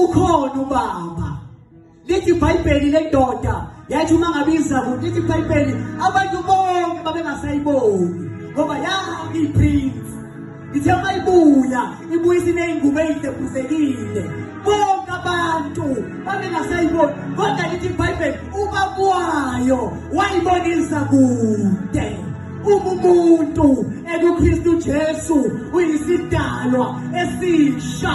ukhona ubaba. Lithi iBhayibheli lendoda yathi uma ngabe iza kuthi lithi iBhayibheli abantu bonke babengasayiboni ngoba yanga iPrince. Ithe mayibuya ibuyisa ineyingubo ezidebuzekile. Bonke abantu babengasayiboni kodwa lithi iBhayibheli ubabwayo wayibonisa kude. Umuntu ekuKristu Jesu uyisidalwa esisha.